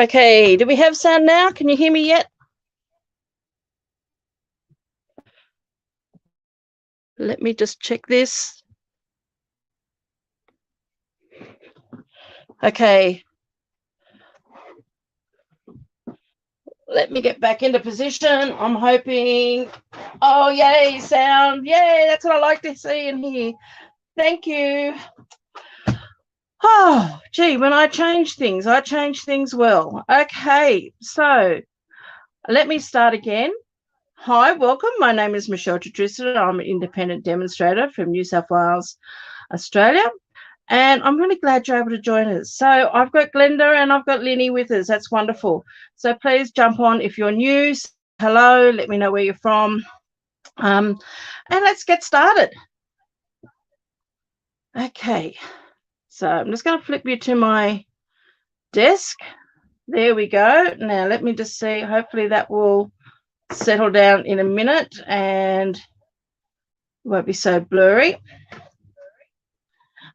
Okay, do we have sound now? Can you hear me yet? Let me just check this. Okay. Let me get back into position. I'm hoping. Oh, yay, sound. Yay, that's what I like to see and hear. Thank you. Oh, gee, when I change things well. Okay, so let me start again. Hi, welcome. My name is Michelle Tristan. I'm an independent demonstrator from New South Wales, Australia. And I'm really glad you're able to join us. So I've got Glenda and I've got Linny with us. That's wonderful. So please jump on if you're new. Say hello, let me know where you're from. And let's get started. Okay. So I'm just going to flip you to my desk. There we go. Now let me just see. Hopefully that will settle down in a minute and won't be so blurry.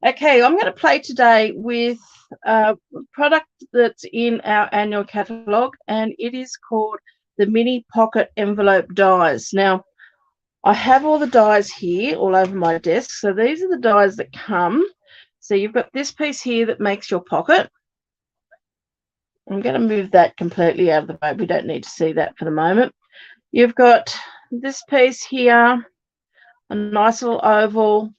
Okay, I'm going to play today with a product that's in our annual catalogue, and it is called the Mini Pocket Envelope Dies. Now, I have all the dies here all over my desk. So these are the dies that come. So you've got this piece here that makes your pocket. I'm going to move that completely out of the way. We don't need to see that for the moment. You've got this piece here, a nice little oval.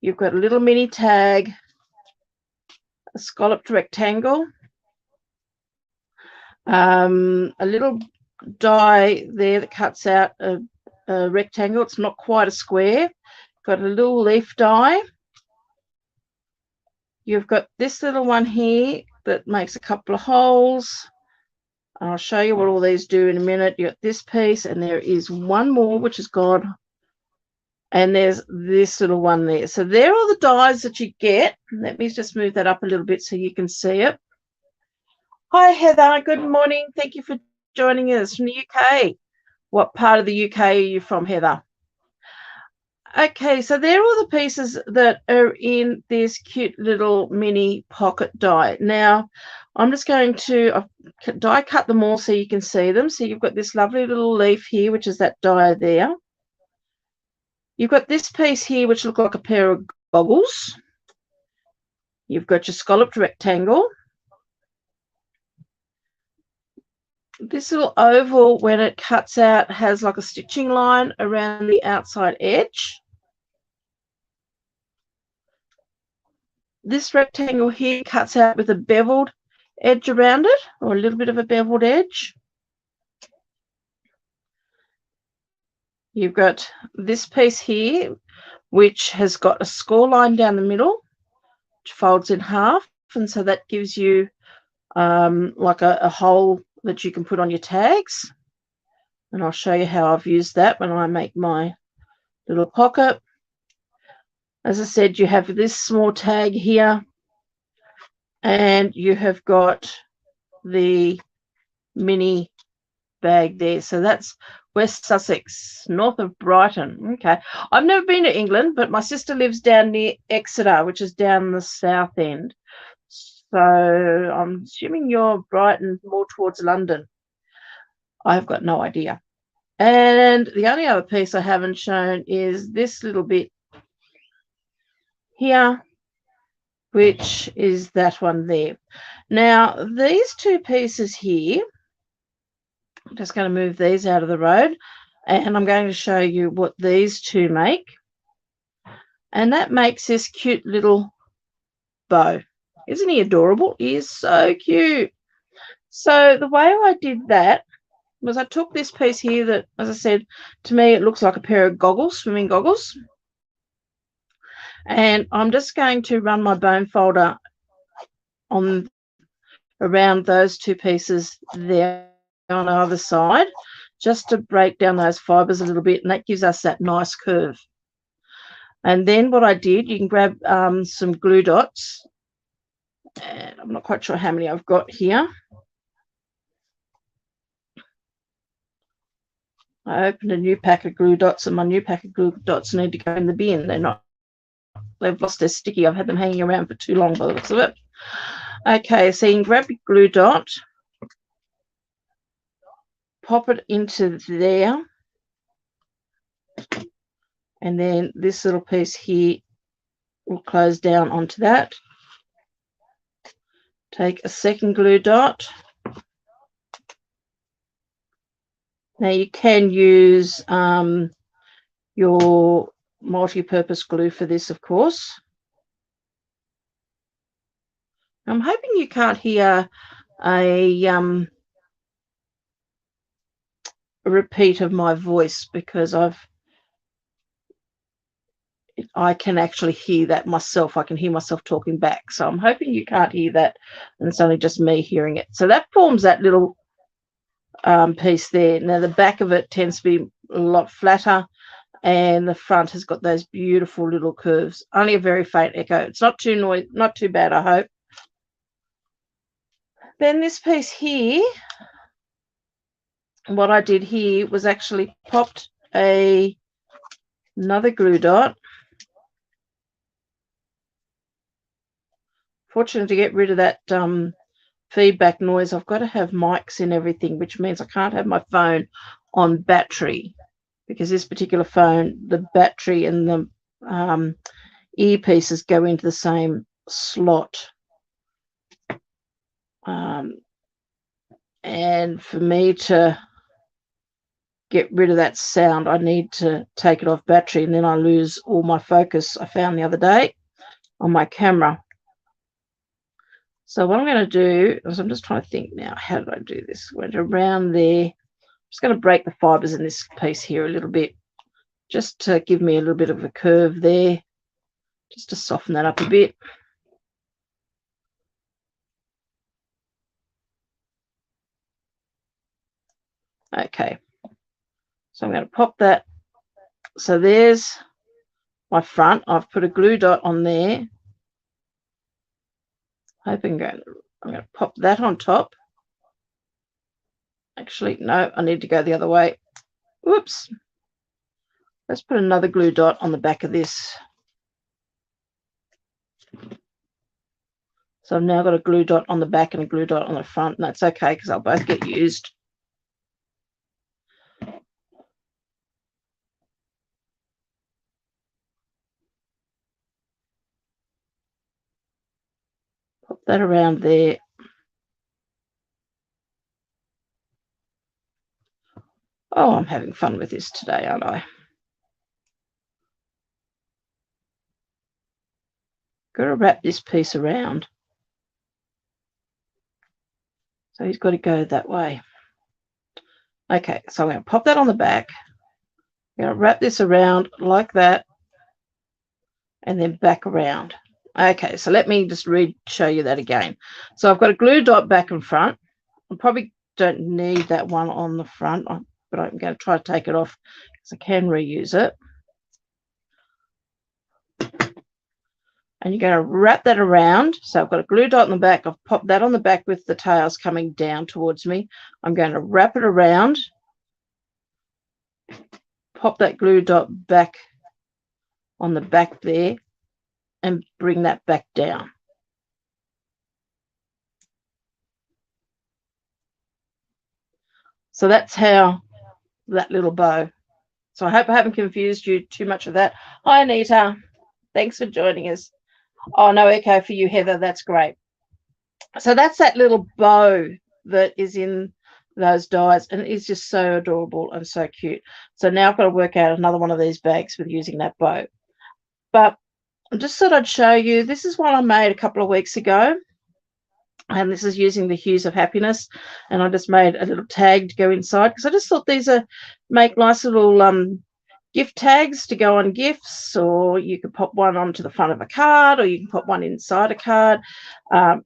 You've got a little mini tag, a scalloped rectangle, a little die there that cuts out a rectangle. It's not quite a square. Got a little leaf die. You've got this little one here that makes a couple of holes. I'll show you what all these do in a minute. You've got this piece, and there is one more which is gone. And there's this little one there. So they're all the dies that you get. Let me just move that up a little bit so you can see it. Hi, Heather. Good morning. Thank you for joining us from the UK. What part of the UK are you from, Heather? Okay, so they're all the pieces that are in this cute little mini pocket die. Now, I'm just going to die cut them all so you can see them. So you've got this lovely little leaf here, which is that die there. You've got this piece here, which looks like a pair of goggles. You've got your scalloped rectangle. This little oval, when it cuts out, has like a stitching line around the outside edge. This rectangle here cuts out with a beveled edge around it, or a little bit of a beveled edge. You've got this piece here, which has got a score line down the middle, which folds in half, and so that gives you like a hole that you can put on your tags. And I'll show you how I've used that when I make my little pocket. As I said, you have this small tag here, and you have got the mini bag there. So that's West Sussex, north of Brighton. Okay. I've never been to England, but my sister lives down near Exeter, which is down the south end. So I'm assuming you're Brighton, more towards London. I've got no idea. And the only other piece I haven't shown is this little bit here, which is that one there. Now, these two pieces here, I'm just going to move these out of the road, and I'm going to show you what these two make. And that makes this cute little bow. Isn't he adorable? He is so cute. So the way I did that was I took this piece here that, as I said, to me it looks like a pair of goggles, swimming goggles. And I'm just going to run my bone folder on around those two pieces there on the other side, just to break down those fibers a little bit, and that gives us that nice curve. And then what I did, you can grab some glue dots, and I'm not quite sure how many I've got here. I opened a new pack of glue dots, and my new pack of glue dots need to go in the bin. They've lost their sticky. I've had them hanging around for too long by the looks of it. Okay, so you can grab your glue dot, pop it into there, and then this little piece here will close down onto that. Take a second glue dot. Now you can use your multi-purpose glue for this, of course. I'm hoping you can't hear a repeat of my voice, because I can actually hear that myself. I can hear myself talking back. So I'm hoping you can't hear that and it's only just me hearing it. So that forms that little piece there. Now the back of it tends to be a lot flatter, and the front has got those beautiful little curves. Only a very faint echo. It's not too bad, I hope. Then this piece here, what I did here was actually popped another glue dot. Fortunately, to get rid of that feedback noise, I've got to have mics in everything, which means I can't have my phone on battery, because this particular phone, the battery and the earpieces go into the same slot. And for me to get rid of that sound, I need to take it off battery, and then I lose all my focus I found the other day on my camera. So what I'm going to do is, I'm just trying to think now, how did I do this? Went around there. I'm just going to break the fibers in this piece here a little bit, just to give me a little bit of a curve there, just to soften that up a bit. Okay, so I'm going to pop that. So there's my front. I've put a glue dot on there. I'm going to pop that on top. Actually, no, I need to go the other way. Whoops. Let's put another glue dot on the back of this. So I've now got a glue dot on the back and a glue dot on the front, and that's okay because they'll both get used. Pop that around there. Oh, I'm having fun with this today, aren't I? Got to wrap this piece around. So he's got to go that way. Okay, so I'm going to pop that on the back. I'm going to wrap this around like that, and then back around. Okay, so let me just show you that again. So I've got a glue dot back and front. I probably don't need that one on the front, but I'm going to try to take it off because I can reuse it. And you're going to wrap that around. So I've got a glue dot on the back. I've popped that on the back with the tails coming down towards me. I'm going to wrap it around, pop that glue dot back on the back there, and bring that back down. So that's how that little bow. So I hope I haven't confused you too much with that. Hi, Anita. Thanks for joining us. Oh, no echo for you, Heather. That's great. So that's that little bow that is in those dies, and it's just so adorable and so cute. So now I've got to work out another one of these bags with using that bow. But I just thought I'd show you. This is one I made a couple of weeks ago, and this is using the Hues of Happiness, and I just made a little tag to go inside because I just thought these make nice little gift tags to go on gifts, or you could pop one onto the front of a card, or you can pop one inside a card.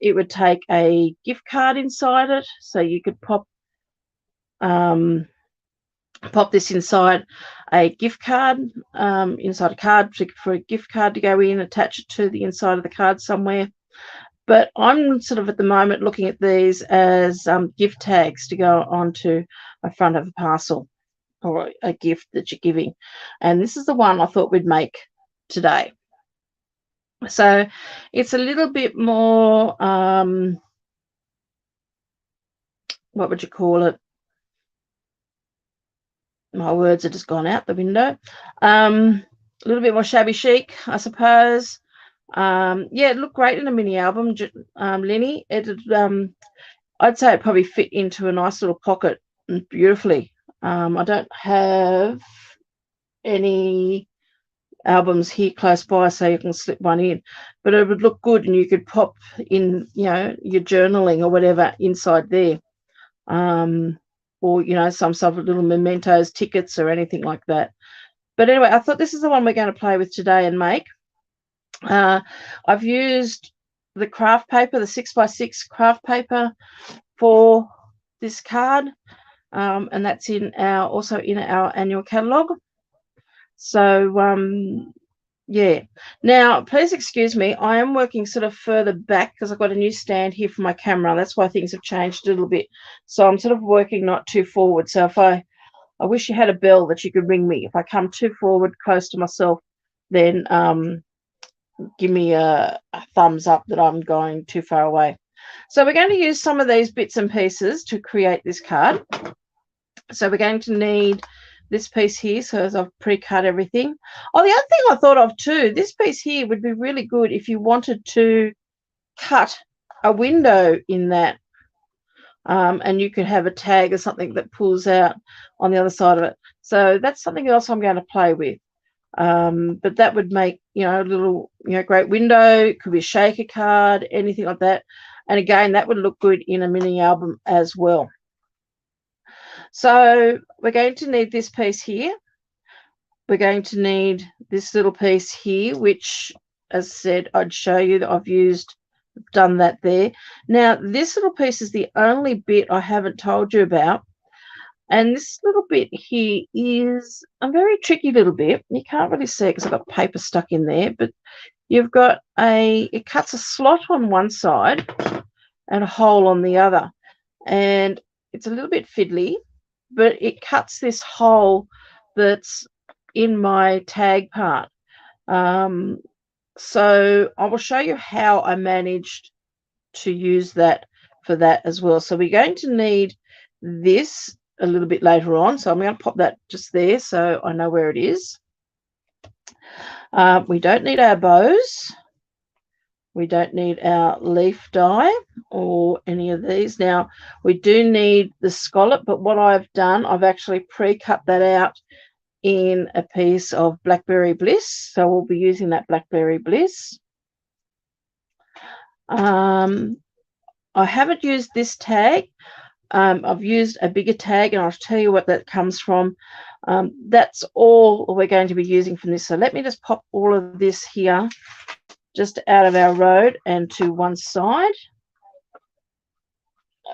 It would take a gift card inside it, so you could pop this inside a gift card, inside a card for a gift card to go in, attach it to the inside of the card somewhere. But I'm sort of at the moment looking at these as gift tags to go onto a front of a parcel or a gift that you're giving. And this is the one I thought we'd make today. So it's a little bit more, what would you call it? My words have just gone out the window. A little bit more shabby chic, I suppose. Yeah, it looked great in a mini album, Lenny. I'd say it probably fit into a nice little pocket beautifully. I don't have any albums here close by so you can slip one in, but it would look good and you could pop in, your journaling or whatever inside there. Or, some sort of little mementos, tickets or anything like that. But anyway, I thought this is the one we're going to play with today and make. I've used the craft paper, the 6x6 craft paper for this card, and that's also in our annual catalogue. So yeah. Now, please excuse me, I am working sort of further back because I've got a new stand here for my camera. That's why things have changed a little bit. So I'm sort of working not too forward. So if I wish you had a bell that you could ring me. If I come too forward close to myself, then give me a thumbs up that I'm going too far away. So we're going to use some of these bits and pieces to create this card. So we're going to need this piece here, so as I've pre-cut everything. Oh, the other thing I thought of too, this piece here would be really good if you wanted to cut a window in that, and you could have a tag or something that pulls out on the other side of it. So that's something else I'm going to play with. But that would make, a little, great window. It could be a shaker card, anything like that. And again, that would look good in a mini album as well. So we're going to need this piece here. We're going to need this little piece here, which, as I said, I'd show you that I've done that there. Now, this little piece is the only bit I haven't told you about. And this little bit here is a very tricky little bit. You can't really see it because I've got paper stuck in there, but you've got it cuts a slot on one side and a hole on the other. And it's a little bit fiddly, but it cuts this hole that's in my tag part. So I will show you how I managed to use that for that as well. So we're going to need this a little bit later on. So I'm going to pop that just there so I know where it is. We don't need our bows. We don't need our leaf die or any of these. Now, we do need the scallop, but what I've done, I've actually pre-cut that out in a piece of Blackberry Bliss. So we'll be using that Blackberry Bliss. I haven't used this tag. I've used a bigger tag, and I'll tell you what that comes from. That's all we're going to be using from this. So let me just pop all of this here just out of our road and to one side.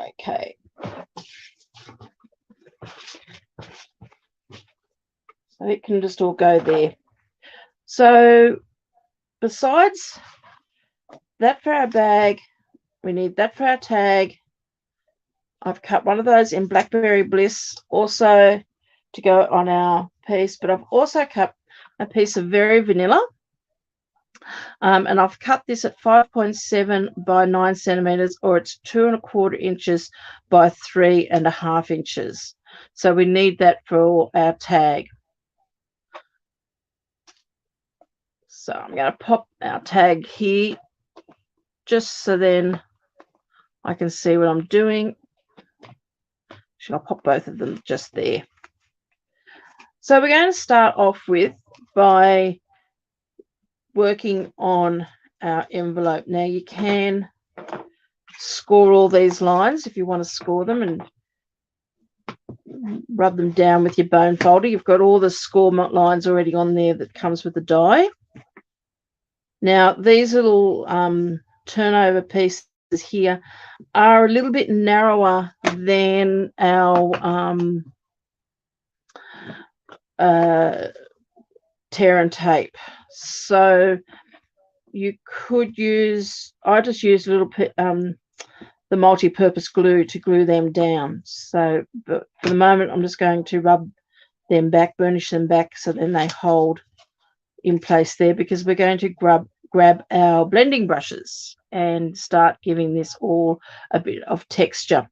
Okay. So it can just all go there. So besides that for our bag, we need that for our tag. I've cut one of those in Blackberry Bliss also to go on our piece, but I've also cut a piece of Very Vanilla. And I've cut this at 5.7 by 9 centimeters, or it's 2 1/4 inches by 3.5 inches. So we need that for our tag. So I'm going to pop our tag here just so then I can see what I'm doing. I'll pop both of them just there. So we're going to start off with by working on our envelope. Now you can score all these lines if you want to score them and rub them down with your bone folder. You've got all the score lines already on there that comes with the die. Now these little turnover pieces here are a little bit narrower than our tear and tape. So you could use, I just used a little bit the multi-purpose glue to glue them down. So but for the moment I'm just going to rub them back, burnish them back so then they hold in place there, because we're going to grab our blending brushes and start giving this all a bit of texture.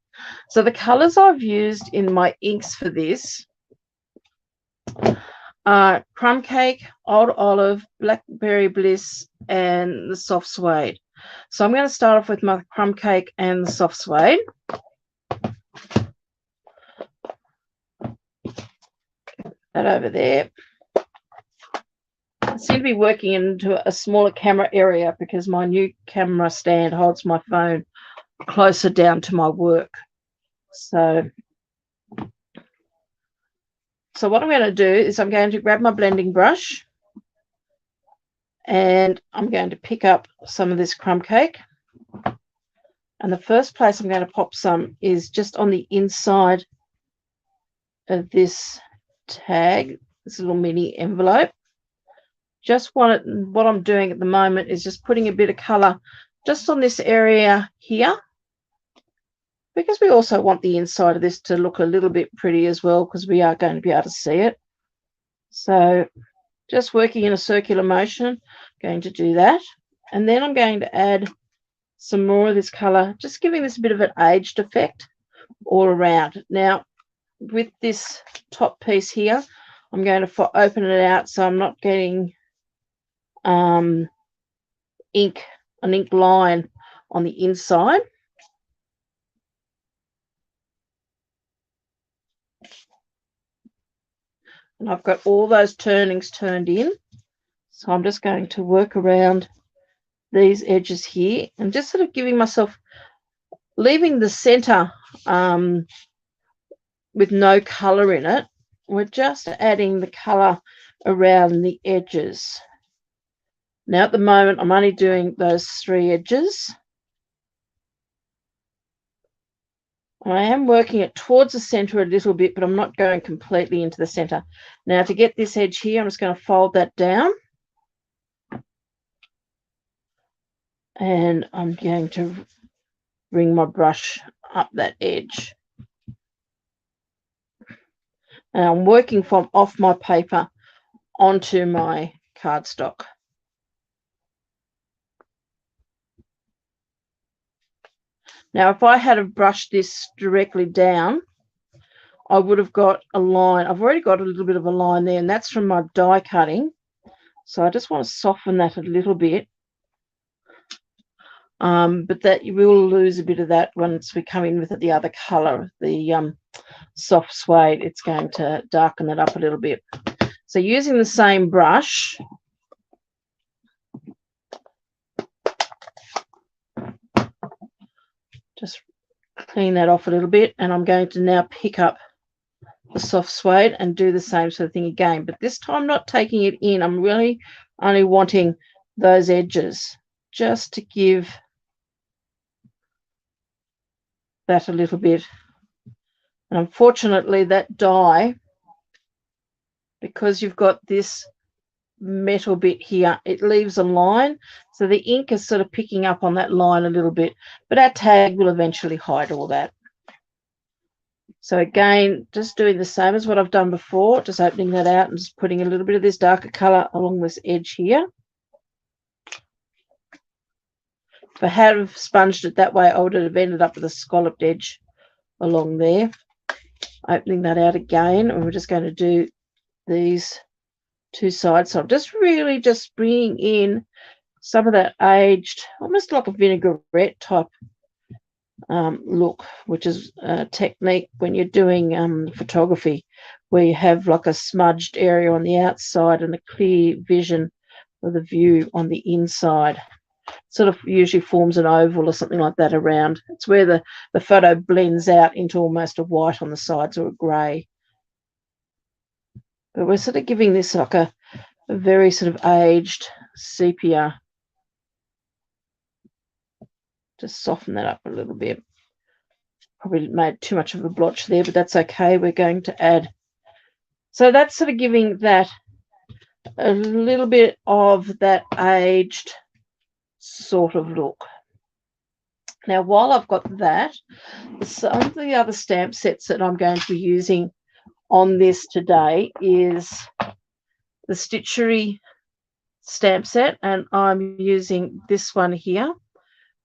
So the colors I've used in my inks for this are Crumb Cake, Old Olive, Blackberry Bliss, and the Soft Suede. So I'm going to start off with my Crumb Cake and the Soft Suede. That over there. I seem to be working into a smaller camera area because my new camera stand holds my phone closer down to my work. So what I'm going to do is I'm going to grab my blending brush and I'm going to pick up some of this Crumb Cake. And the first place I'm going to pop some is just on the inside of this tag, this little mini envelope. Just what I'm doing at the moment is just putting a bit of color just on this area here, because we also want the inside of this to look a little bit pretty as well, because we are going to be able to see it. So just working in a circular motion, going to do that. And then I'm going to add some more of this color, just giving this a bit of an aged effect all around. Now, with this top piece here, I'm going to open it out so I'm not getting an ink line on the inside. And I've got all those turnings turned in. So I'm just going to work around these edges here and just sort of giving myself, leaving the center with no color in it. We're just adding the color around the edges. Now at the moment I'm only doing those 3 edges. I am working it towards the center a little bit, but I'm not going completely into the center. Now to get this edge here, I'm just going to fold that down. And I'm going to bring my brush up that edge. And I'm working from off my paper onto my cardstock. Now, if I had have brushed this directly down, I would have got a line. I've already got a little bit of a line there, and that's from my die cutting. So I just want to soften that a little bit. But that you will lose a bit of that once we come in with the other color, the soft suede. It's going to darken it up a little bit. So using the same brush, just clean that off a little bit, and I'm going to now pick up the soft suede and do the same sort of thing again, but this time not taking it in. I'm really only wanting those edges just to give that a little bit. And unfortunately that die, because you've got this metal bit here, it leaves a line, so the ink is sort of picking up on that line a little bit, but our tag will eventually hide all that. So again, just doing the same as what I've done before, just opening that out and just putting a little bit of this darker color along this edge here. If I had have sponged it that way, I would have ended up with a scalloped edge along there. Opening that out again, and we're just going to do these 2 sides. So I'm just really just bringing in some of that aged, almost like a vinaigrette type look, which is a technique when you're doing photography, where you have like a smudged area on the outside and a clear vision of the view on the inside. Sort of usually forms an oval or something like that around. It's where the photo blends out into almost a white on the sides or a grey. But we're sort of giving this like a very sort of aged sepia. Just soften that up a little bit. Probably made too much of a blotch there, but that's okay. We're going to add. So that's sort of giving that a little bit of that aged sort of look. Now, while I've got that, some of the other stamp sets that I'm going to be using on this today is the Stitchery stamp set, and I'm using this one here,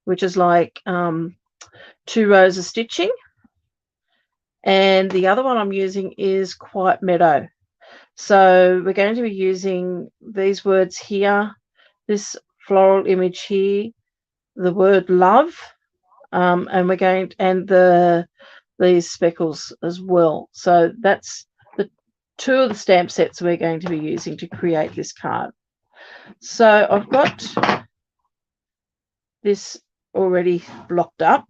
which is like 2 rows of stitching, and the other one I'm using is Quiet Meadow. So we're going to be using these words here, this floral image here, the word love, and we're going to, and these speckles as well. So that's the 2 of the stamp sets we're going to be using to create this card. So I've got this already blocked up,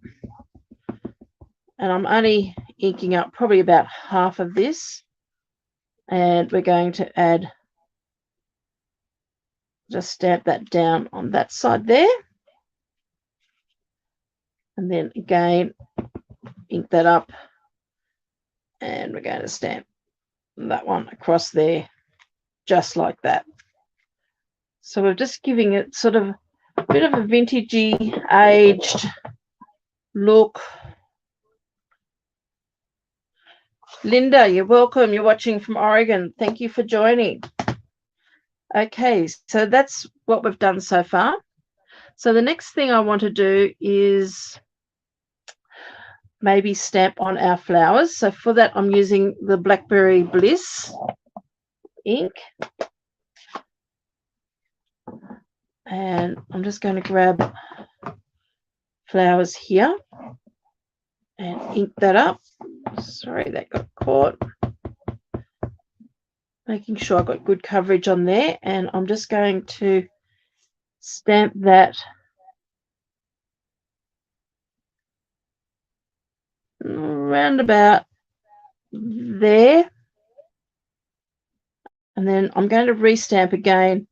and I'm only inking up probably about half of this, and we're going to add, just stamp that down on that side there, and then again ink that up, and we're going to stamp that one across there just like that. So we're just giving it sort of a bit of a vintagey aged look. Linda, you're welcome. You're watching from Oregon. Thank you for joining. Okay, so that's what we've done so far. So the next thing I want to do is maybe stamp on our flowers. So for that, I'm using the Blackberry Bliss ink. And I'm just going to grab flowers here and ink that up. Sorry, that got caught. Making sure I've got good coverage on there. And I'm just going to stamp that round about there. And then I'm going to restamp again,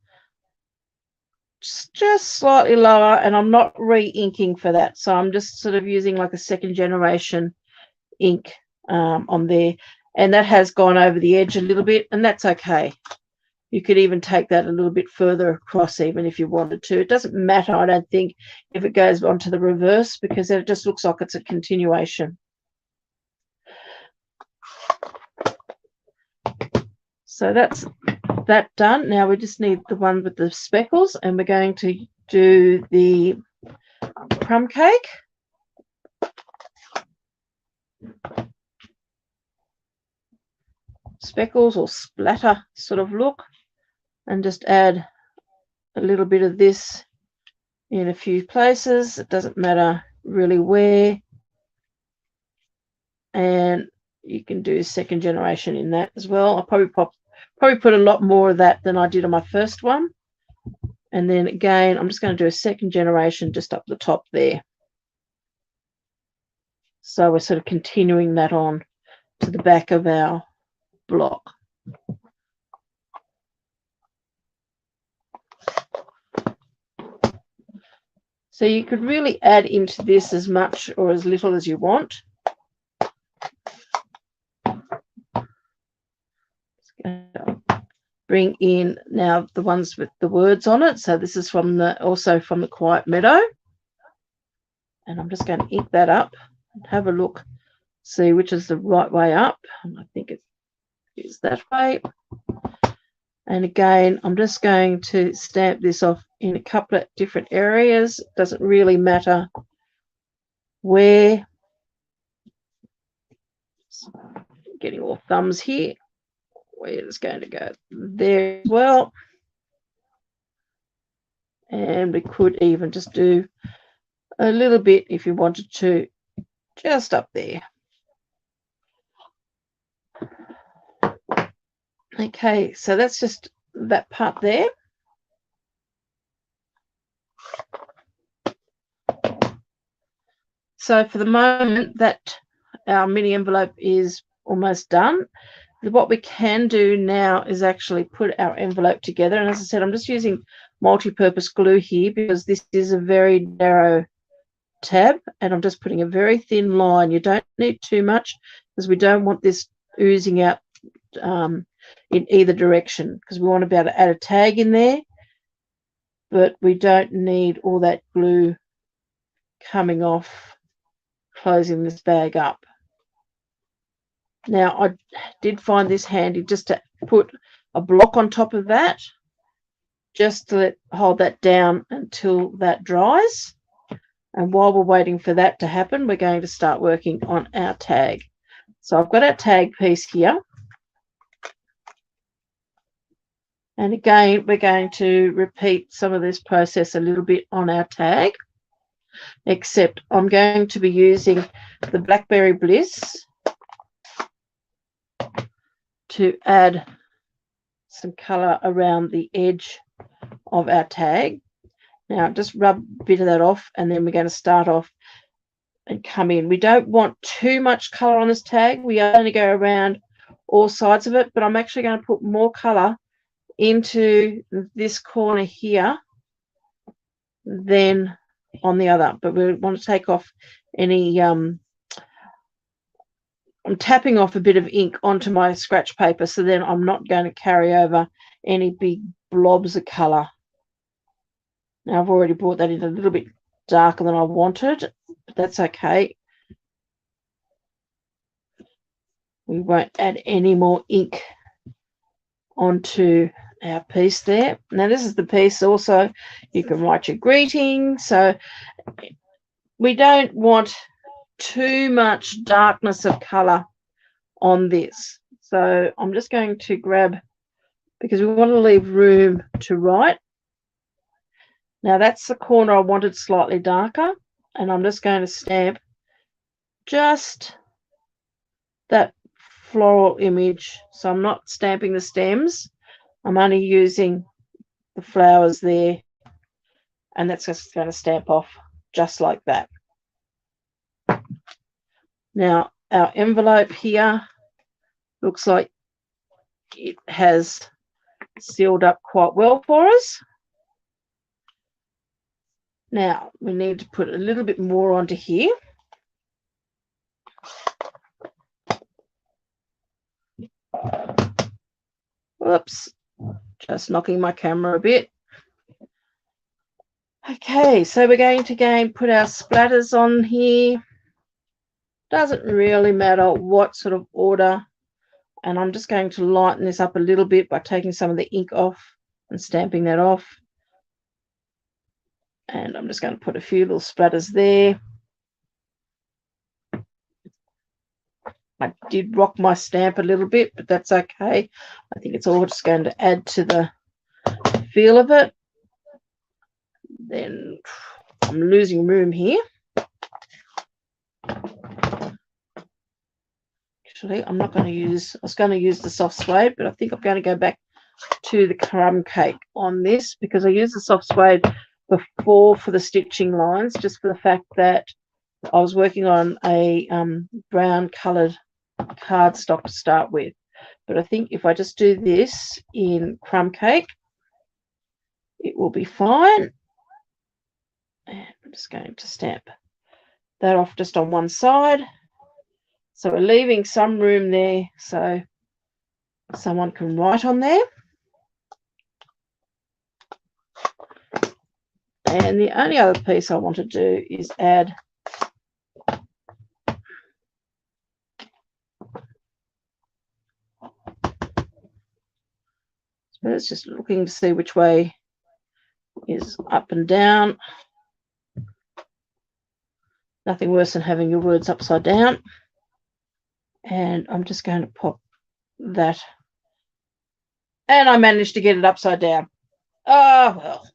just slightly lower, and I'm not re-inking for that. So I'm just sort of using like a second generation ink on there. And that has gone over the edge a little bit, and that's okay. You could even take that a little bit further across even if you wanted to. It doesn't matter, I don't think, if it goes onto the reverse, because then it just looks like it's a continuation. So that's that done. Now we just need the one with the speckles, and we're going to do the crumb cake. Speckles or splatter sort of look, and just add a little bit of this in a few places. It doesn't matter really where, and you can do second generation in that as well. I'll probably put a lot more of that than I did on my first one. And then again, I'm just going to do a second generation just up the top there. So we're sort of continuing that on to the back of our block. So you could really add into this as much or as little as you want. Bring in now the ones with the words on it. So this is from also from the Quiet Meadow. And I'm just going to ink that up and have a look, see which is the right way up. And I think it is that way. And again, I'm just going to stamp this off in a couple of different areas. It doesn't really matter where. So getting all thumbs here. Where it's going to go there as well. And we could even just do a little bit if you wanted to, just up there. Okay, so that's just that part there. So for the moment, that our mini envelope is almost done. What we can do now is actually put our envelope together. And as I said, I'm just using multi-purpose glue here because this is a very narrow tab, and I'm just putting a very thin line. You don't need too much because we don't want this oozing out in either direction, because we want to be able to add a tag in there, but we don't need all that glue coming off, closing this bag up. Now, I did find this handy just to put a block on top of that just to hold that down until that dries. And while we're waiting for that to happen, we're going to start working on our tag. So I've got our tag piece here. And again, we're going to repeat some of this process a little bit on our tag, except I'm going to be using the Blackberry Bliss to add some colour around the edge of our tag. Now, just rub a bit of that off, and then we're going to start off and come in. We don't want too much colour on this tag. We only go around all sides of it, but I'm actually going to put more colour into this corner here than on the other. But we want to take off any, I'm tapping off a bit of ink onto my scratch paper, so then I'm not going to carry over any big blobs of colour. Now, I've already brought that in a little bit darker than I wanted, but that's okay. We won't add any more ink onto our piece there. Now, this is the piece also you can write your greeting. So we don't want too much darkness of colour on this. So I'm just going to grab, because we want to leave room to write. Now, that's the corner I wanted slightly darker, and I'm just going to stamp just that floral image. So I'm not stamping the stems. I'm only using the flowers there, and that's just going to stamp off just like that. Now, our envelope here looks like it has sealed up quite well for us. Now, we need to put a little bit more onto here. Whoops, just knocking my camera a bit. Okay, so we're going to again put our splatters on here. Doesn't really matter what sort of order. And I'm just going to lighten this up a little bit by taking some of the ink off and stamping that off. And I'm just going to put a few little splatters there. I did rock my stamp a little bit, but that's okay. I think it's all just going to add to the feel of it. Then I'm losing room here. Actually, I'm not going to use, I was going to use the soft suede, but I think I'm going to go back to the crumb cake on this, because I used the soft suede before for the stitching lines, just for the fact that I was working on a brown coloured cardstock to start with. But I think if I just do this in crumb cake, it will be fine. And I'm just going to stamp that off just on one side. So we're leaving some room there so someone can write on there. And the only other piece I want to do is add it's just looking to see which way is up and down. Nothing worse than having your words upside down. And I'm just going to pop that. And I managed to get it upside down. Oh, well.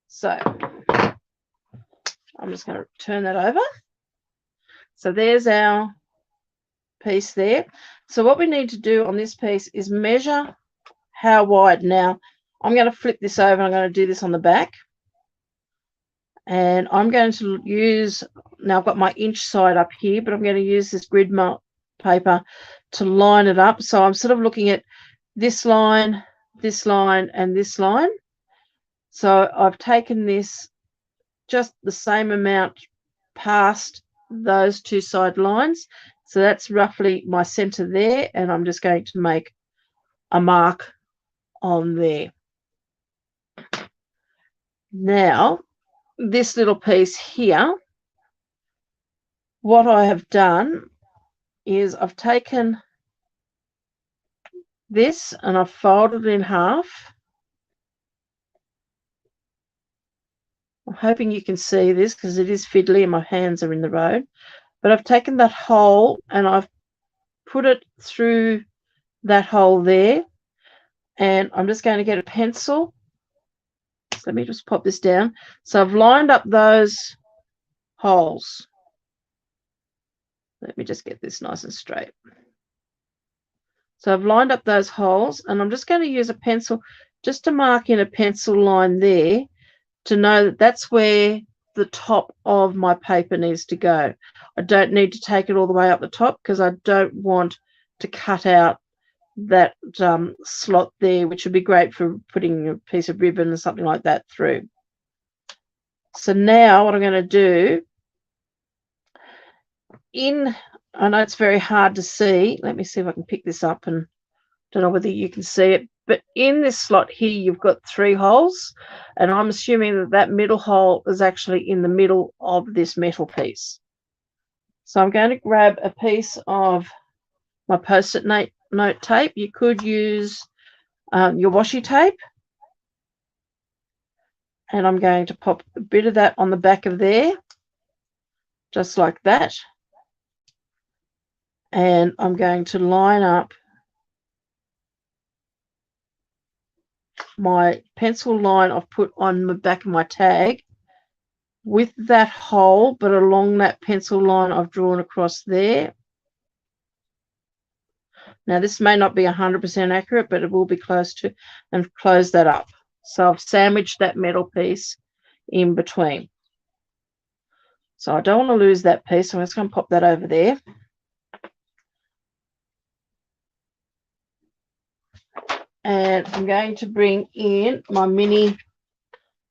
So I'm just going to turn that over. So there's our piece there. So what we need to do on this piece is measure how wide. Now, I'm going to flip this over. I'm going to do this on the back. And I'm going to use, now I've got my inch side up here, but I'm going to use this grid mark paper to line it up. So I'm sort of looking at this line, and this line. So I've taken this just the same amount past those two side lines. So that's roughly my center there. And I'm just going to make a mark on there. Now, this little piece here, what I have done is I've taken this and I've folded it in half. I'm hoping you can see this because it is fiddly and my hands are in the road. But I've taken that hole and I've put it through that hole there. And I'm just going to get a pencil. So let me just pop this down. So I've lined up those holes. Let me just get this nice and straight. So I've lined up those holes and I'm just going to use a pencil just to mark in a pencil line there to know that that's where the top of my paper needs to go. I don't need to take it all the way up the top because I don't want to cut out that slot there, which would be great for putting a piece of ribbon or something like that through. So now what I'm going to do, I know it's very hard to see. Let me see if I can pick this up, and don't know whether you can see it, but in this slot here, you've got 3 holes, and I'm assuming that that middle hole is actually in the middle of this metal piece. So I'm going to grab a piece of my Post-it note tape. You could use your washi tape, and I'm going to pop a bit of that on the back of there, just like that. And I'm going to line up my pencil line I've put on the back of my tag with that hole, but along that pencil line I've drawn across there. Now this may not be 100% accurate, but it will be close to, and close that up. So I've sandwiched that metal piece in between. So I don't want to lose that piece, so I'm just going to pop that over there. And I'm going to bring in my mini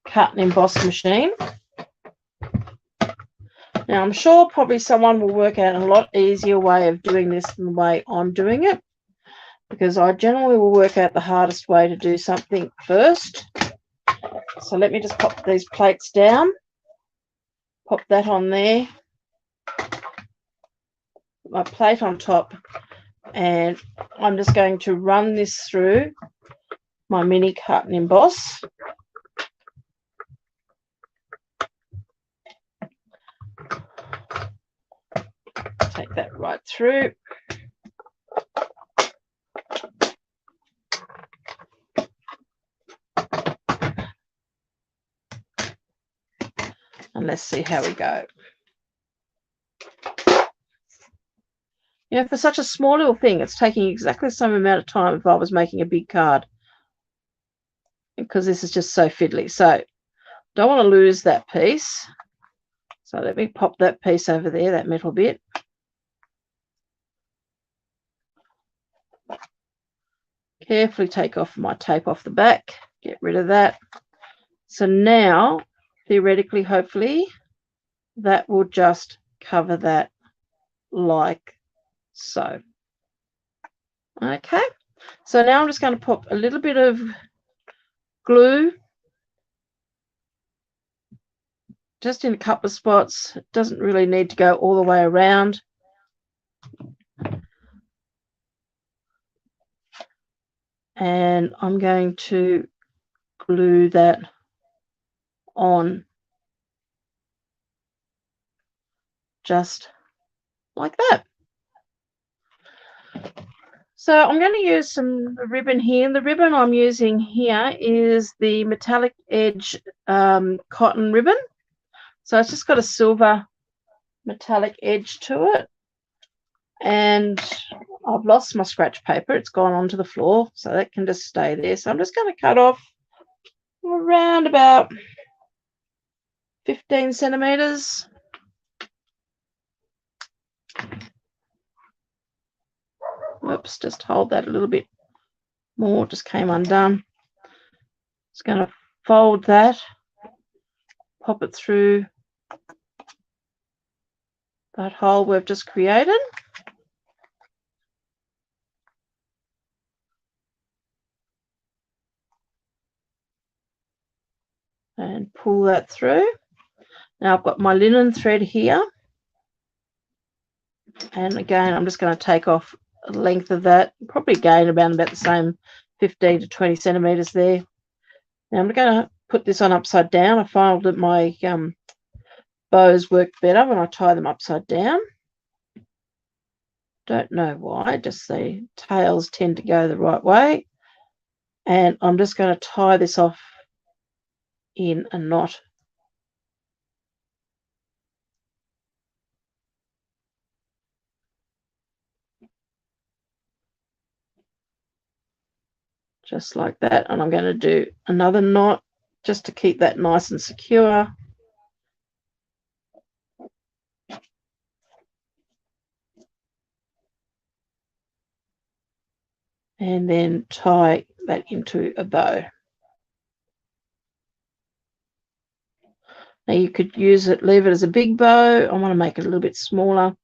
cut and emboss machine. Now, I'm sure probably someone will work out a lot easier way of doing this than the way I'm doing it, because I generally will work out the hardest way to do something first. So let me just pop these plates down, pop that on there, put my plate on top, and I'm just going to run this through my mini cut and emboss. Take that right through. And let's see how we go. You know, for such a small little thing, it's taking exactly the same amount of time if I was making a big card, because this is just so fiddly. So don't want to lose that piece. So let me pop that piece over there, that metal bit. Carefully take off my tape off the back, get rid of that. So now, theoretically, hopefully, that will just cover that like so. Okay, so now I'm just going to pop a little bit of glue just in a couple of spots. It doesn't really need to go all the way around. And I'm going to glue that on just like that. So I'm going to use some ribbon here. And the ribbon I'm using here is the metallic edge cotton ribbon. So it's just got a silver metallic edge to it. And I've lost my scratch paper. It's gone onto the floor, so that can just stay there. So I'm just going to cut off around about 15 centimeters. Whoops, just hold that a little bit more. Just came undone. Just going to fold that, pop it through that hole we've just created. And pull that through. Now I've got my linen thread here. And again, I'm just going to take off the length of that, probably gain about the same 15 to 20 centimeters there. Now I'm going to put this on upside down. I found that my bows work better when I tie them upside down. Don't know why, just the tails tend to go the right way. And I'm just going to tie this off in a knot. Just like that. And I'm going to do another knot just to keep that nice and secure. And then tie that into a bow. Now you could use it, leave it as a big bow. I want to make it a little bit smaller.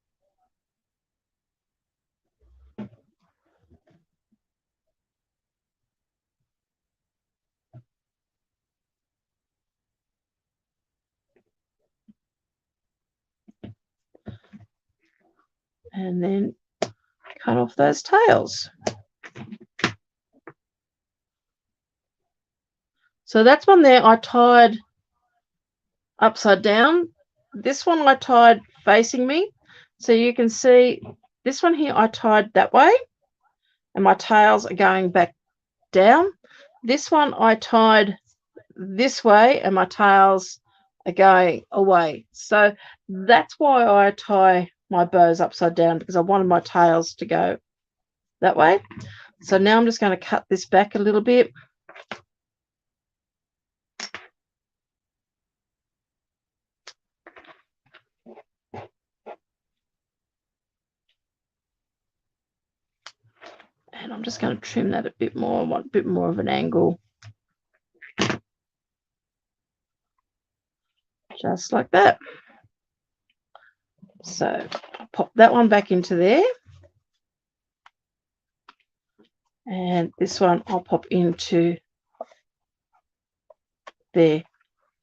And then cut off those tails. So that's one there I tied upside down. This one I tied facing me. So you can see this one here I tied that way and my tails are going back down. This one I tied this way and my tails are going away. So that's why I tie my bows upside down, because I wanted my tails to go that way. So now I'm just going to cut this back a little bit. And I'm just going to trim that a bit more. I want a bit more of an angle. Just like that. So I'll pop that one back into there. And this one I'll pop into there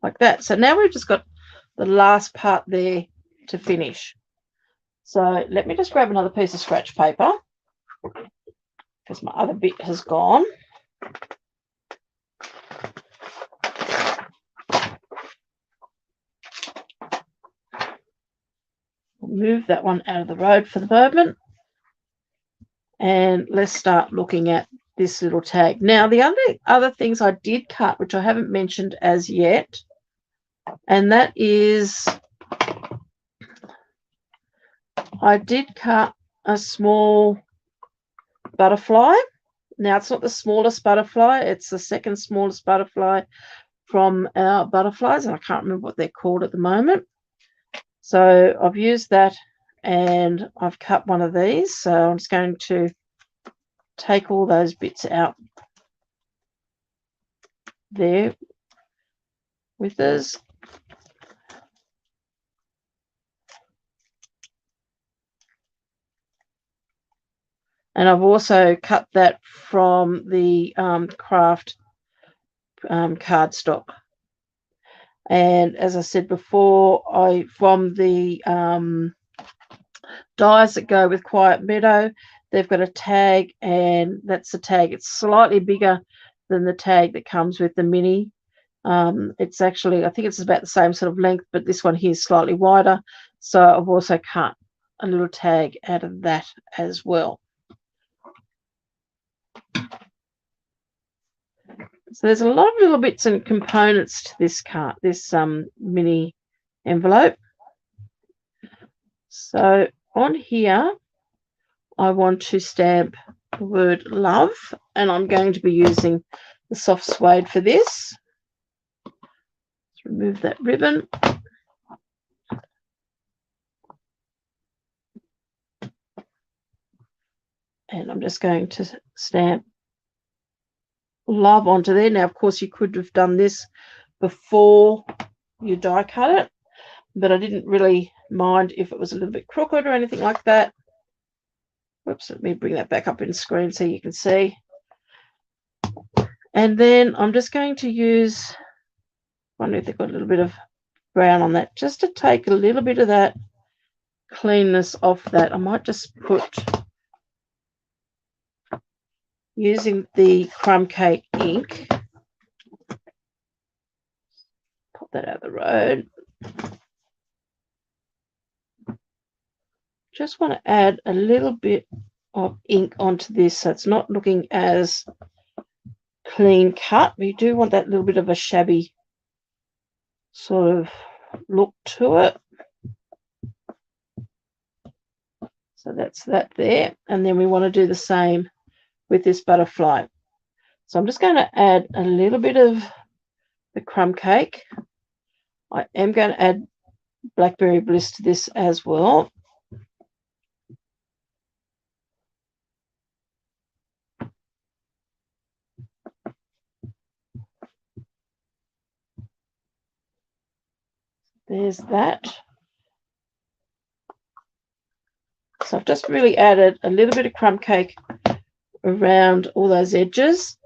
like that. So now we've just got the last part there to finish. So let me just grab another piece of scratch paper because my other bit has gone. Move that one out of the road for the moment. And let's start looking at this little tag. Now, the other things I did cut, which I haven't mentioned as yet, and that is I did cut a small butterfly. Now, it's not the smallest butterfly. It's the second smallest butterfly from our butterflies, and I can't remember what they're called at the moment. So I've used that, and I've cut one of these. So I'm just going to take all those bits out there with us. And I've also cut that from the craft cardstock. And as I said before, from the dies that go with Quiet Meadow, they've got a tag, and that's the tag. It's slightly bigger than the tag that comes with the mini. It's actually, I think it's about the same sort of length, but this one here is slightly wider. So I've also cut a little tag out of that as well. So there's a lot of little bits and components to this card, this mini envelope. So on here, I want to stamp the word love, and I'm going to be using the soft suede for this. Let's remove that ribbon. And I'm just going to stamp love onto there. Now, of course, you could have done this before you die cut it, but I didn't really mind if it was a little bit crooked or anything like that. Whoops, let me bring that back up in screen so you can see. And then I'm just going to use, I wonder if they've got a little bit of brown on that, just to take a little bit of that cleanness off that, I might just put, using the crumb cake ink, pop that out of the road. Just want to add a little bit of ink onto this so it's not looking as clean cut. We do want that little bit of a shabby sort of look to it. So that's that there. And then we want to do the same with this butterfly. So I'm just going to add a little bit of the crumb cake. I am going to add Blackberry Bliss to this as well. There's that. So I've just really added a little bit of crumb cake around all those edges,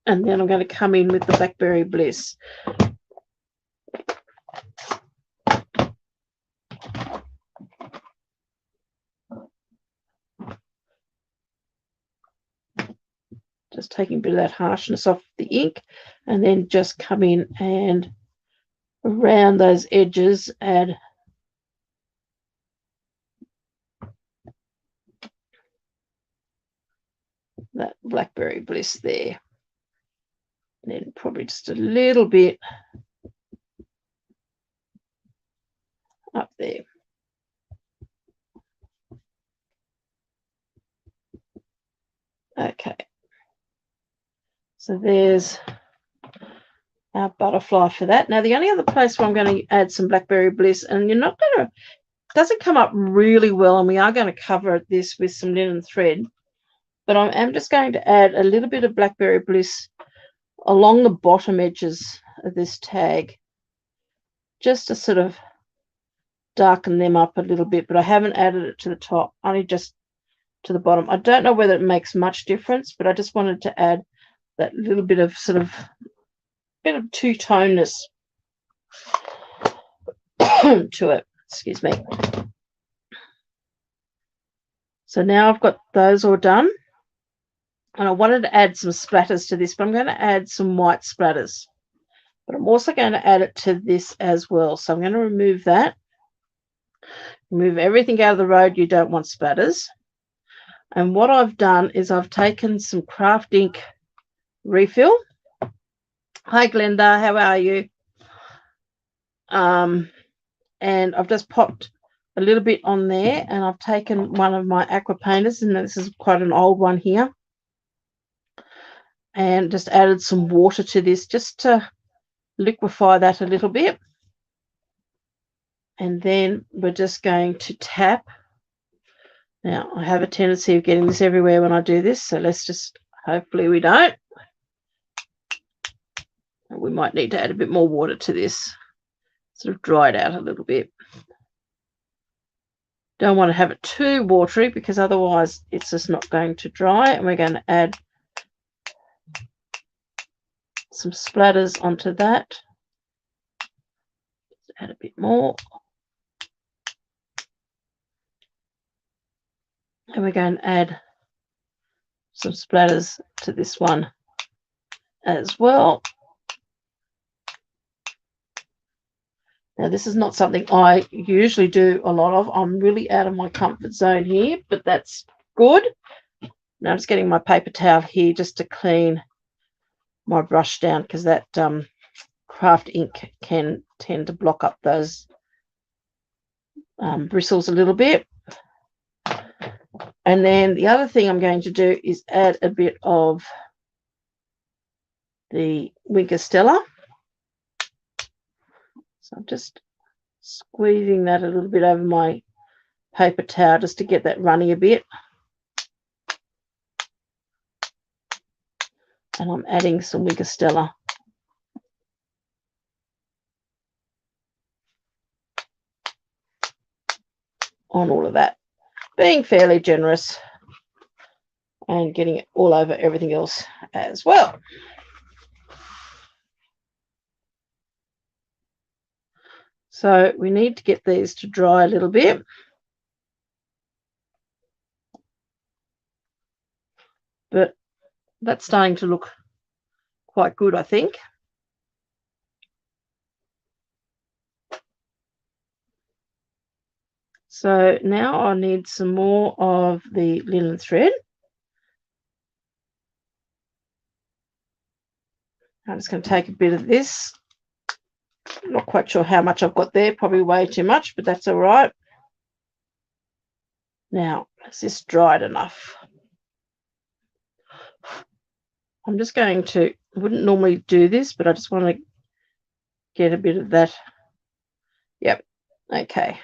and then I'm going to come in with the Blackberry Bliss. Just taking a bit of that harshness off the ink, and then just come in and around those edges add that Blackberry Bliss there. And then probably just a little bit up there. Okay. So there's our butterfly for that. Now, the only other place where I'm going to add some Blackberry Bliss, and you're not going to, it doesn't come up really well, and we are going to cover this with some linen thread, but I am just going to add a little bit of Blackberry Bliss along the bottom edges of this tag, just to sort of darken them up a little bit, but I haven't added it to the top, only just to the bottom. I don't know whether it makes much difference, but I just wanted to add that little bit of sort of bit of two-toneness to it. Excuse me. So now I've got those all done, and I wanted to add some splatters to this, but I'm going to add some white splatters, but I'm also going to add it to this as well. So I'm going to remove that, remove everything out of the road you don't want splatters. And what I've done is I've taken some craft ink refill. Hi Glenda, how are you? And I've just popped a little bit on there, and I've taken one of my aqua painters, and this is quite an old one here, and just added some water to this just to liquefy that a little bit. And then we're just going to tap. Now, I have a tendency of getting this everywhere when I do this, so let's just, hopefully we don't. We might need to add a bit more water to this, sort of dry it out a little bit. Don't want to have it too watery because otherwise it's just not going to dry. And we're going to add some splatters onto that. Add a bit more. And we're going to add some splatters to this one as well. Now, this is not something I usually do a lot of. I'm really out of my comfort zone here, but that's good. Now I'm just getting my paper towel here just to clean my brush down, because that craft ink can tend to block up those bristles a little bit. And then the other thing I'm going to do is add a bit of the Winker Stella. So I'm just squeezing that a little bit over my paper towel just to get that runny a bit. And I'm adding some Winker Stella. On all of that, being fairly generous and getting it all over everything else as well. So we need to get these to dry a little bit. but that's starting to look quite good, I think. So now I need some more of the linen thread. I'm just going to take a bit of this. Not quite sure how much I've got there, probably way too much, but that's all right. Now, is this dried enough? I'm just going to, wouldn't normally do this, but I just want to get a bit of that. Yep, okay.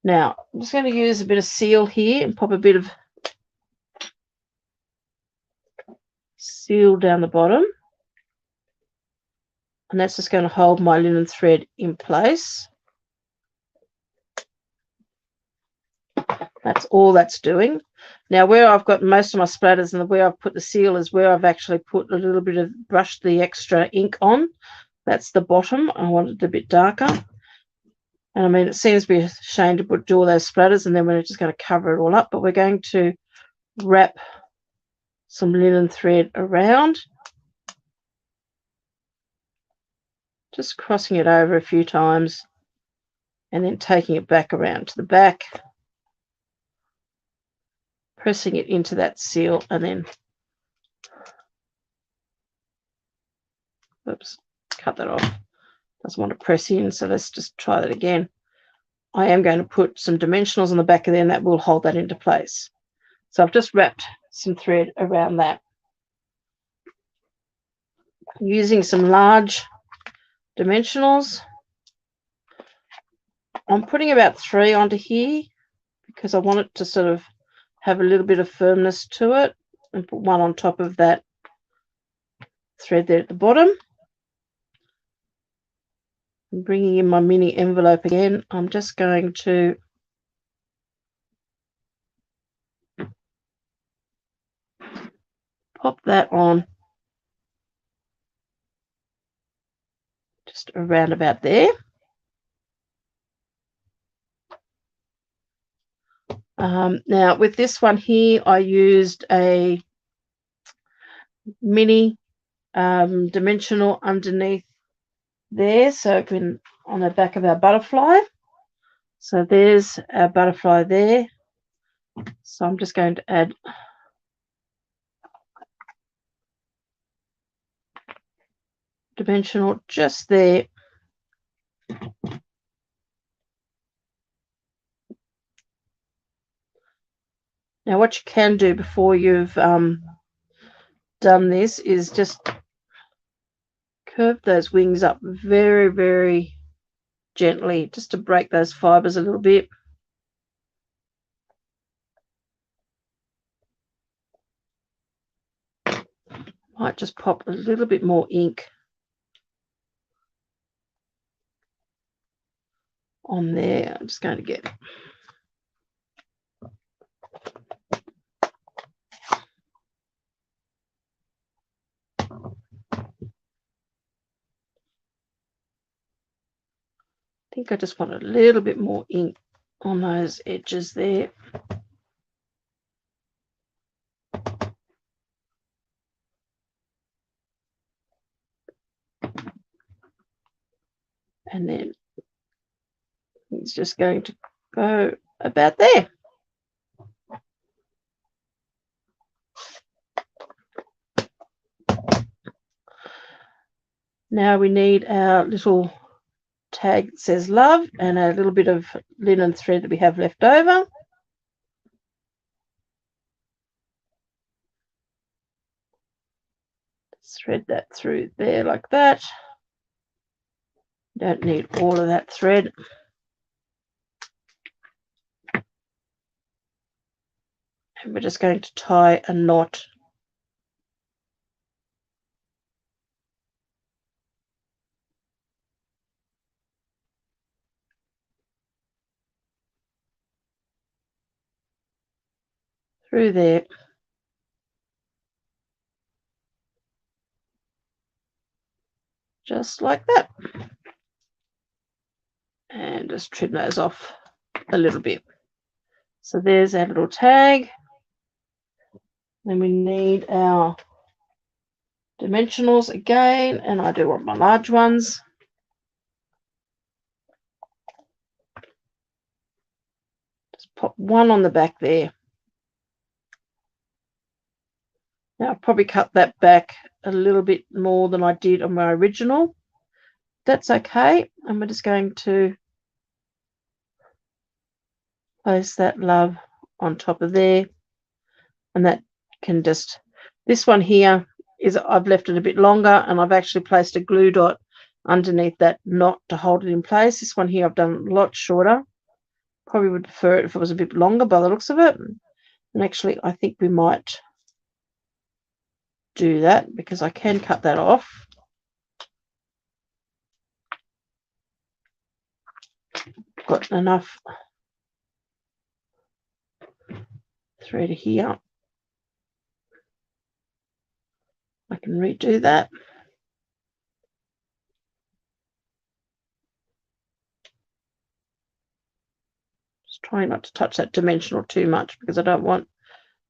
Now, I'm just going to use a bit of seal here and pop a bit of seal down the bottom. And that's just going to hold my linen thread in place. That's all that's doing. Now, where I've got most of my splatters and where I've put the seal is where I've actually put a little bit of, brushed the extra ink on. That's the bottom. I want it a bit darker. And I mean, it seems to be a shame to do all those splatters and then we're just going to cover it all up. But we're going to wrap some linen thread around. Just crossing it over a few times and then taking it back around to the back, pressing it into that seal, and then, oops, cut that off. Doesn't want to press in, so let's just try that again. I am going to put some dimensionals on the back of there and that will hold that into place. So I've just wrapped some thread around that. Using some large dimensionals. I'm putting about 3 onto here because I want it to sort of have a little bit of firmness to it, and put 1 on top of that thread there at the bottom. I'm bringing in my mini envelope again. I'm just going to pop that on just around about there. Now with this one here, I used a mini dimensional underneath there, so on the back of our butterfly. So there's our butterfly there. So I'm just going to add dimensional just there. Now what you can do before you've done this is just curve those wings up very, very gently, just to break those fibers a little bit. Might just pop a little bit more ink on there. I'm just going to get I think I just want a little bit more ink on those edges there. And then it's just going to go about there. Now we need our little tag that says love and a little bit of linen thread that we have left over. Thread that through there like that. Don't need all of that thread. And we're just going to tie a knot through there. Just like that. And just trim those off a little bit. So there's our little tag. Then we need our dimensionals again, and I do want my large ones. Just pop one on the back there. Now I'll probably cut that back a little bit more than I did on my original. That's okay. And we're just going to place that love on top of there. And that can just, this one here is, I've left it a bit longer, and I've actually placed a glue dot underneath that knot to hold it in place. This one here I've done a lot shorter. Probably would prefer it if it was a bit longer by the looks of it. And actually I think we might do that because I can cut that off. Got enough thread here. I can redo that. Just trying not to touch that dimensional too much because I don't want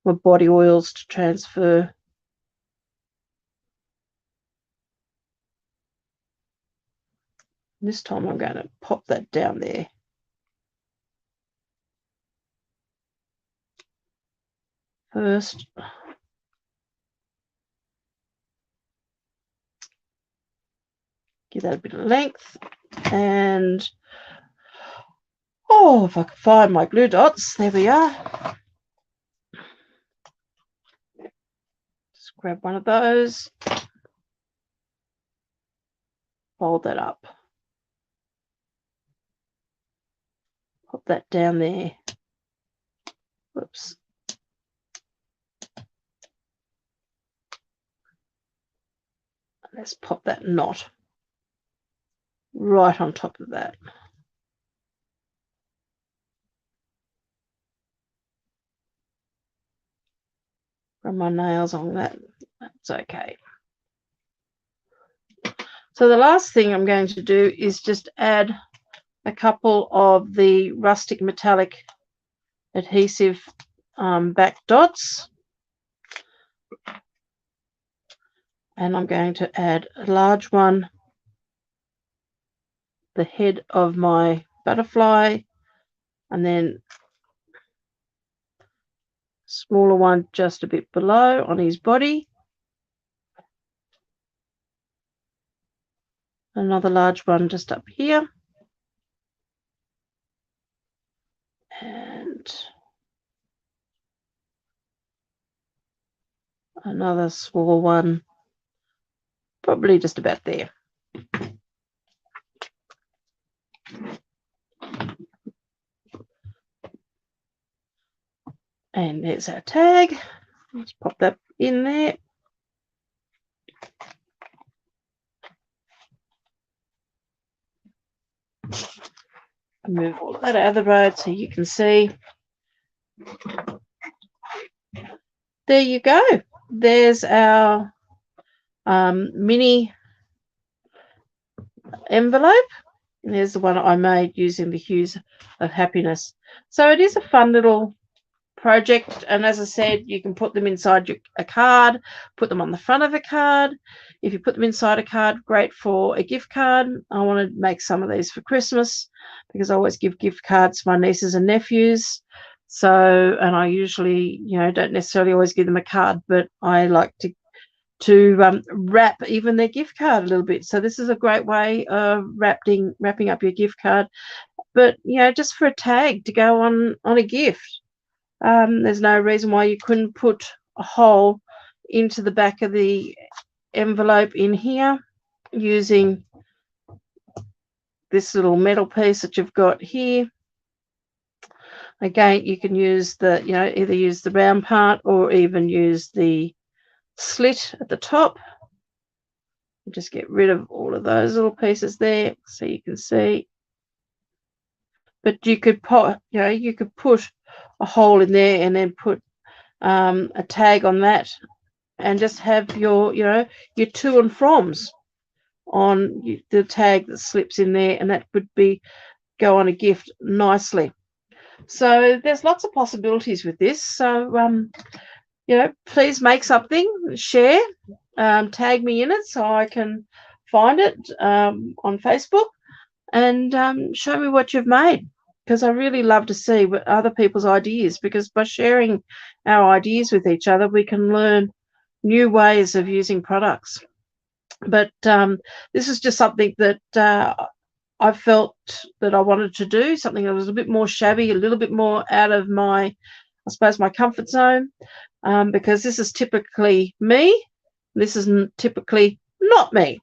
my body oils to transfer. This time I'm going to pop that down there. First. Give that a bit of length. And, oh, if I can find my glue dots, there we are. Just grab one of those. Fold that up. Pop that down there. Whoops. Let's pop that knot right on top of that. Run my nails on that. That's okay. So the last thing I'm going to do is just add a couple of the rustic metallic adhesive back dots. And I'm going to add a large one, the head of my butterfly, and then smaller one just a bit below on his body. Another large one just up here. And another small one, probably just about there. And there's our tag. Let's pop that in there. Move all of that out of the road so you can see. There you go. There's our mini envelope. And there's the one I made using the hues of happiness. So it is a fun little project, and as I said, you can put them inside a card, put them on the front of a card. If you put them inside a card, great for a gift card. I want to make some of these for Christmas because I always give gift cards to my nieces and nephews. So, and I usually, don't necessarily always give them a card, but I like to wrap even their gift card a little bit. So this is a great way of wrapping up your gift card, but just for a tag to go on a gift. There's no reason why you couldn't put a hole into the back of the envelope in here using this little metal piece that you've got here. Again, you can use the, either use the round part or even use the slit at the top. Just get rid of all of those little pieces there so you can see. But you could put, you could put a hole in there and then put a tag on that and just have your, your to and froms on the tag that slips in there, and that would go on a gift nicely. So there's lots of possibilities with this. So please make something, share, tag me in it so I can find it on Facebook, and show me what you've made, because I really love to see what other people's ideas, because by sharing our ideas with each other, we can learn new ways of using products. But this is just something that I felt that I wanted to do, something that was a bit more shabby, a little bit more out of my, I suppose, my comfort zone, because this is typically me. This isn't typically not me.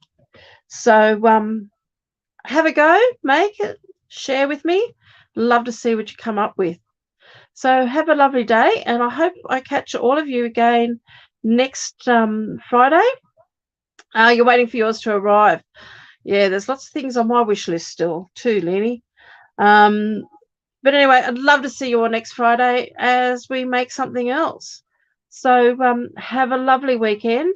So have a go, make it, share with me. Love to see what you come up with. So have a lovely day, and I hope I catch all of you again next Friday. You're waiting for yours to arrive. Yeah, there's lots of things on my wish list still too, Lenny. But anyway, I'd love to see you all next Friday as we make something else. So have a lovely weekend.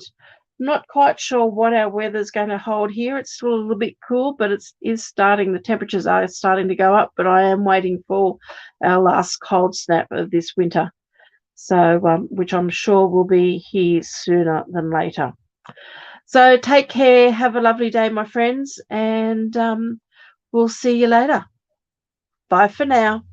Not quite sure what our weather's going to hold here. It's still a little bit cool, but it is starting, the temperatures are starting to go up, but I am waiting for our last cold snap of this winter. So, which I'm sure will be here sooner than later. So take care. Have a lovely day, my friends, and we'll see you later. Bye for now.